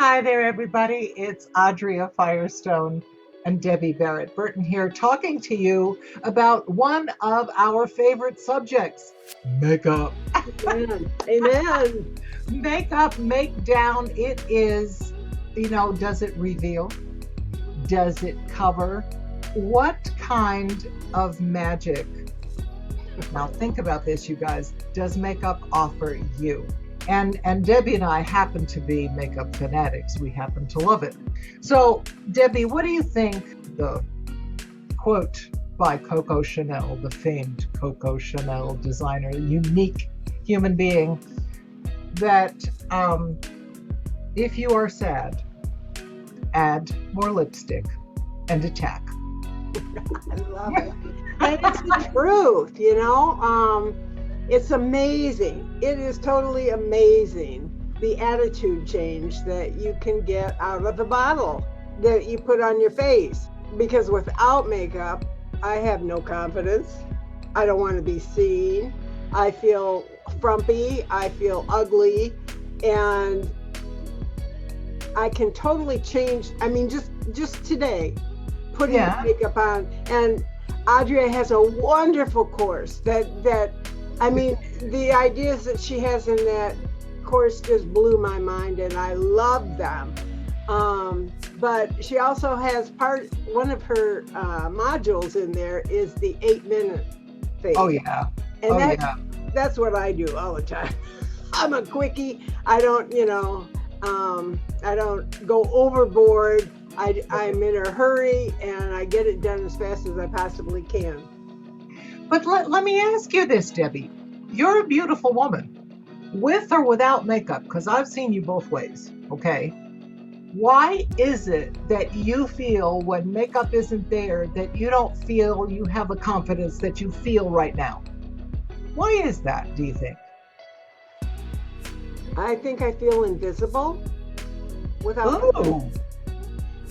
Hi there, everybody. It's Adria Firestone and Debbie Barrett Burton here talking to you about one of our favorite subjects, makeup. Amen. Amen. Makeup, make down. It is, does it reveal? Does it cover? What kind of magic? Now think about this, you guys. Does makeup offer you? And Debbie and I happen to be makeup fanatics. We happen to love it. So, Debbie, what do you think the quote by Coco Chanel, the famed Coco Chanel designer, unique human being, that if you are sad, add more lipstick and attack. I love it. And it's the truth, it's amazing. It is totally amazing, the attitude change that you can get out of the bottle that you put on your face. Because without makeup, I have no confidence. I don't want to be seen. I feel frumpy. I feel ugly. And I can totally change. I mean, just today, putting makeup on. And Adria has a wonderful course that the ideas that she has in that course just blew my mind, and I love them. But she also has one of her modules in there is the 8-minute phase. Oh yeah. And that's what I do all the time. I'm a quickie. I don't, I don't go overboard. I'm in a hurry and I get it done as fast as I possibly can. But let me ask you this, Debbie. You're a beautiful woman, with or without makeup, because I've seen you both ways, okay? Why is it that you feel when makeup isn't there that you don't feel you have the confidence that you feel right now? Why is that, do you think? I think I feel invisible without makeup.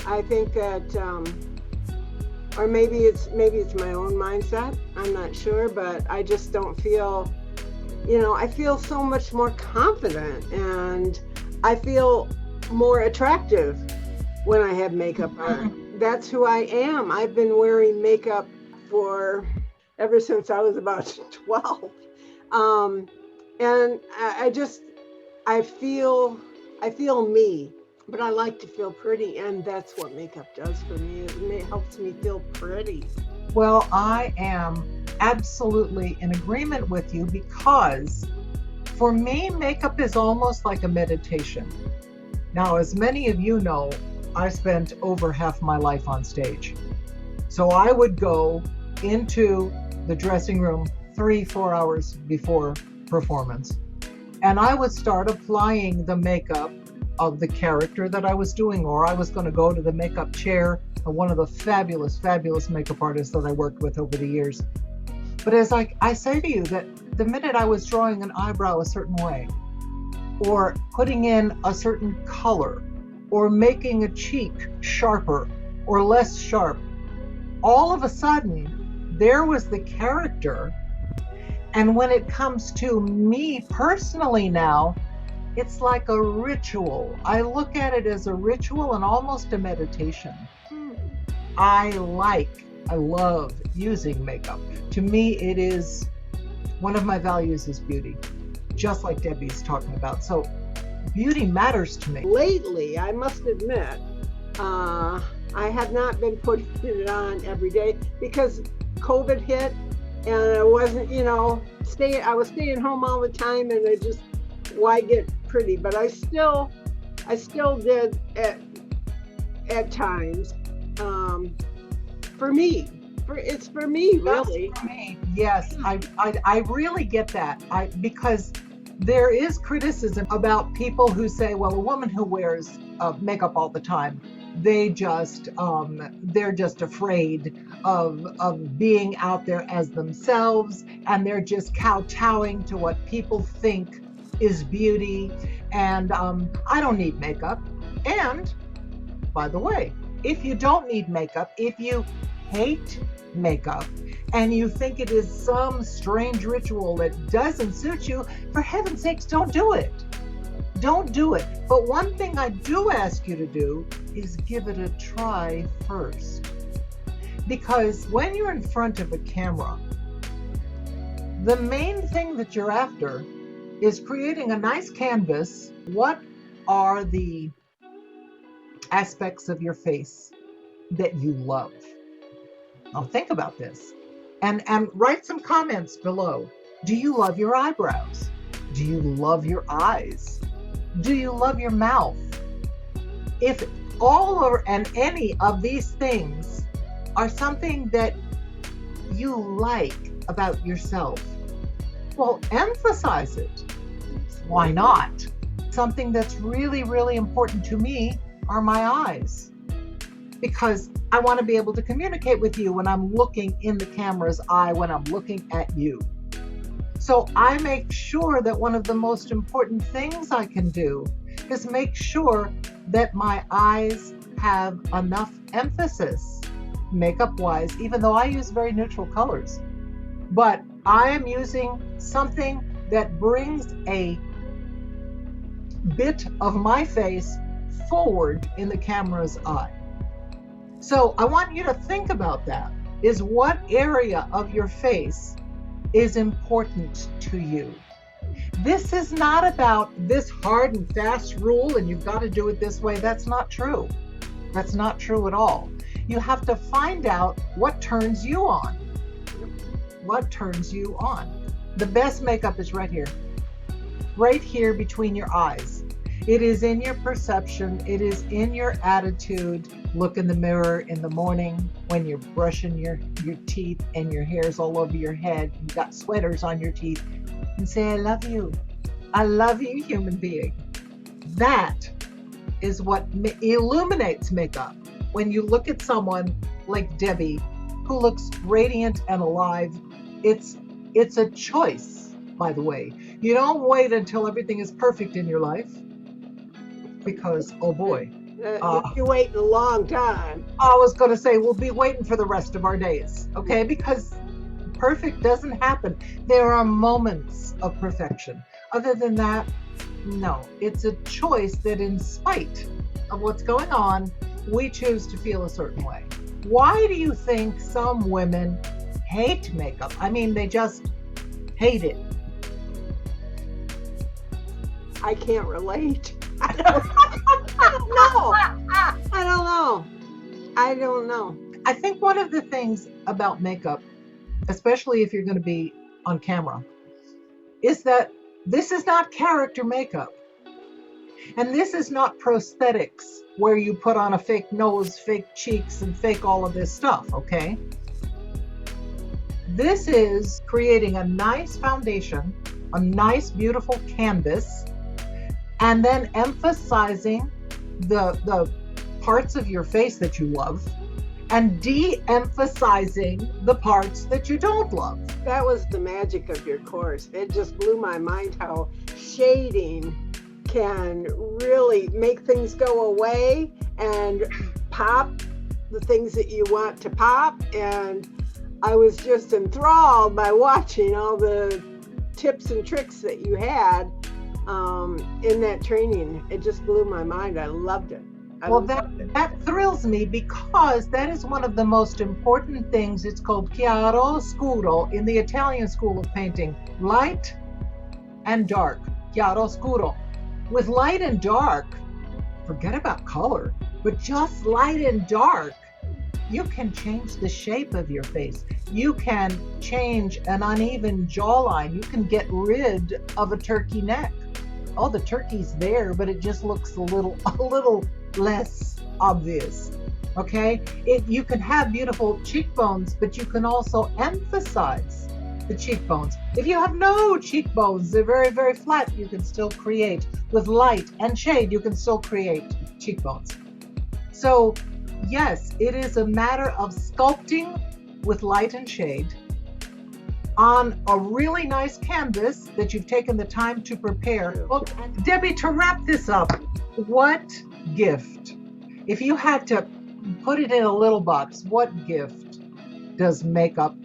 I think that or maybe it's my own mindset. I'm not sure, but I just don't feel, I feel so much more confident and I feel more attractive when I have makeup on. That's who I am. I've been wearing makeup ever since I was about 12. And I feel me. But I like to feel pretty, and that's what makeup does for me. It helps me feel pretty. Well, I am absolutely in agreement with you, because for me, makeup is almost like a meditation. Now, as many of you know, I spent over half my life on stage. So I would go into the dressing room 3-4 hours before performance, and I would start applying the makeup of the character that I was doing, or I was going to go to the makeup chair of one of the fabulous makeup artists that I worked with over the years. But as I say to you, that the minute I was drawing an eyebrow a certain way, or putting in a certain color, or making a cheek sharper or less sharp, all of a sudden there was the character. And when it comes to me personally now, it's like a ritual. I look at it as a ritual and almost a meditation. I love using makeup. To me, it is one of my values is beauty, just like Debbie's talking about. So beauty matters to me. Lately, I must admit, I have not been putting it on every day because COVID hit and I wasn't, I was staying home all the time, and why get pretty? But I still did at times. It's for me, really. That's for me. Yes, I really get that. Because there is criticism about people who say, well, a woman who wears makeup all the time, they're just afraid of being out there as themselves, and they're just kowtowing to what people think is beauty. And I don't need makeup. And by the way, if you don't need makeup, if you hate makeup and you think it is some strange ritual that doesn't suit you, for heaven's sakes, don't do it. don't do it. But one thing I do ask you to do is give it a try first. Because when you're in front of a camera, the main thing that you're after is creating a nice canvas. What are the aspects of your face that you love? Now think about this and write some comments below. Do you love your eyebrows? Do you love your eyes? Do you love your mouth? If all or and any of these things are something that you like about yourself, well, emphasize it. Why not? Something that's really, really important to me are my eyes, because I want to be able to communicate with you when I'm looking in the camera's eye, when I'm looking at you. So I make sure that one of the most important things I can do is make sure that my eyes have enough emphasis makeup wise, even though I use very neutral colors. But I am using something that brings a bit of my face forward in the camera's eye. So I want you to think about that. Is what area of your face is important to you? This is not about this hard and fast rule and you've got to do it this way. That's not true. That's not true at all. You have to find out what turns you on. What turns you on? The best makeup is right here between your eyes. It is in your perception. It is in your attitude. Look in the mirror in the morning when you're brushing your teeth and your hair's all over your head. You've got sweaters on your teeth, and say, I love you. I love you, human being. That is what illuminates makeup. When you look at someone like Debbie, who looks radiant and alive, it's a choice, by the way. You don't wait until everything is perfect in your life, because, oh boy. You're waiting a long time. I was going to say, we'll be waiting for the rest of our days, okay? Because perfect doesn't happen. There are moments of perfection. Other than that, no. It's a choice that in spite of what's going on, we choose to feel a certain way. Why do you think some women hate makeup? I mean, they just hate it. I can't relate. I don't know. I don't know. I think one of the things about makeup, especially if you're going to be on camera, is that this is not character makeup. And this is not prosthetics where you put on a fake nose, fake cheeks, and fake all of this stuff, okay? This is creating a nice foundation, a nice, beautiful canvas, and then emphasizing the parts of your face that you love and de-emphasizing the parts that you don't love. That was the magic of your course. It just blew my mind how shading can really make things go away and pop the things that you want to pop. And I was just enthralled by watching all the tips and tricks that you had in that training. It just blew my mind. I loved it. That thrills me, because that is one of the most important things. It's called chiaro scuro in the Italian school of painting. Light and dark. Chiaro scuro. With light and dark, forget about color, but just light and dark, you can change the shape of your face. You can change an uneven jawline. You can get rid of a turkey neck. Oh, the turkey's there, but it just looks a little less obvious. Okay? You can have beautiful cheekbones, but you can also emphasize the cheekbones. If you have no cheekbones, they're very, very flat, you can still create. With light and shade, you can still create cheekbones. So, yes, it is a matter of sculpting with light and shade on a really nice canvas that you've taken the time to prepare. Well, Debbie, to wrap this up, what gift, if you had to put it in a little box, what gift does makeup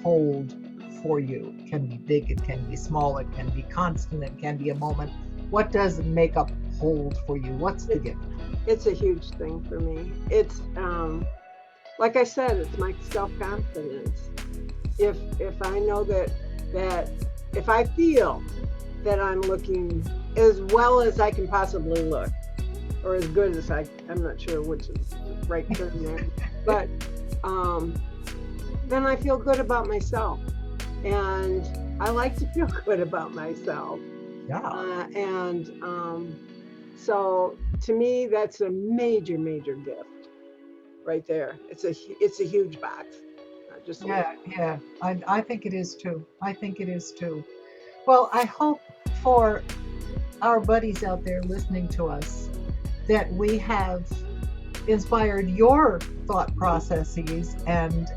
hold for you? It can be big, it can be small, it can be constant, it can be a moment. What does makeup hold for you? What's the gift? It's a huge thing for me. It's like I said, it's my self-confidence. If I know that if I feel that I'm looking as well as I can possibly look, or as good as I'm not sure which is the right term there, but then I feel good about myself, and I like to feel good about myself. Yeah. So to me, that's a major, major gift right there. It's a huge box. Just Yeah, yeah. I think it is too. I think it is too. Well, I hope for our buddies out there listening to us that we have inspired your thought processes and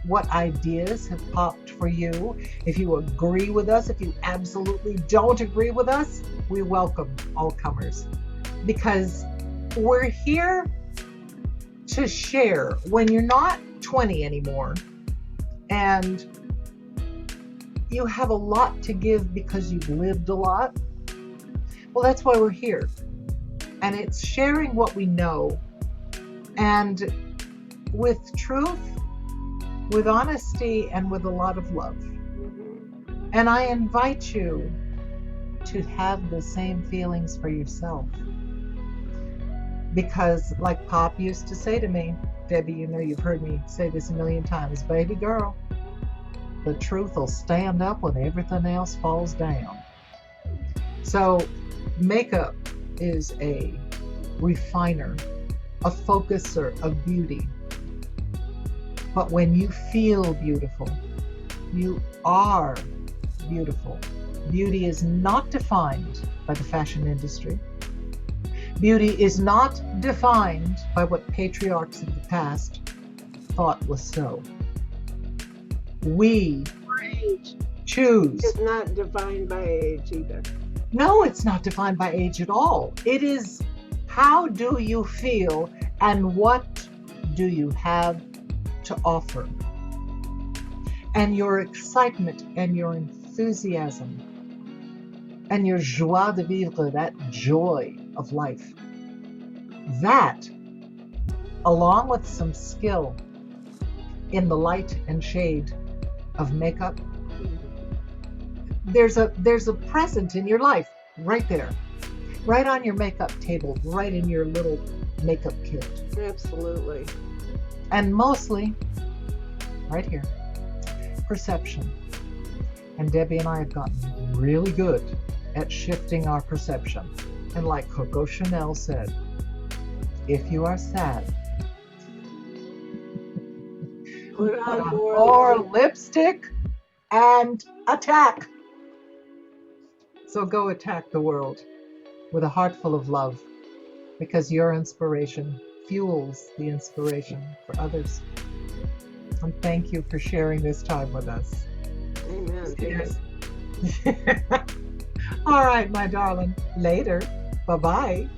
what ideas have popped for you. If you agree with us, if you absolutely don't agree with us, we welcome all comers, because we're here to share. When you're not 20 anymore and you have a lot to give because you've lived a lot, well, that's why we're here. And it's sharing what we know, and with truth, with honesty, and with a lot of love. And I invite you to have the same feelings for yourself. Because, like Pop used to say to me, Debbie, you know you've heard me say this a million times, baby girl, the truth will stand up when everything else falls down. So makeup is a refiner, a focuser of beauty. But when you feel beautiful, you are beautiful. Beauty is not defined by the fashion industry. Beauty is not defined by what patriarchs of the past thought was so. We choose. It's not defined by age either. No, it's not defined by age at all. It is, how do you feel and what do you have to offer? And your excitement and your enthusiasm and your joie de vivre, that joy of life, that, along with some skill in the light and shade of makeup, there's a present in your life right there, right on your makeup table, right in your little makeup kit. Absolutely. And mostly right here, perception. And Debbie and I have gotten really good at shifting our perception. And like Coco Chanel said, if you are sad, Put on more lipstick and attack. So go attack the world with a heart full of love, because your inspiration fuels the inspiration for others. And thank you for sharing this time with us. Amen. Yes. All right, my darling. Later. Bye-bye.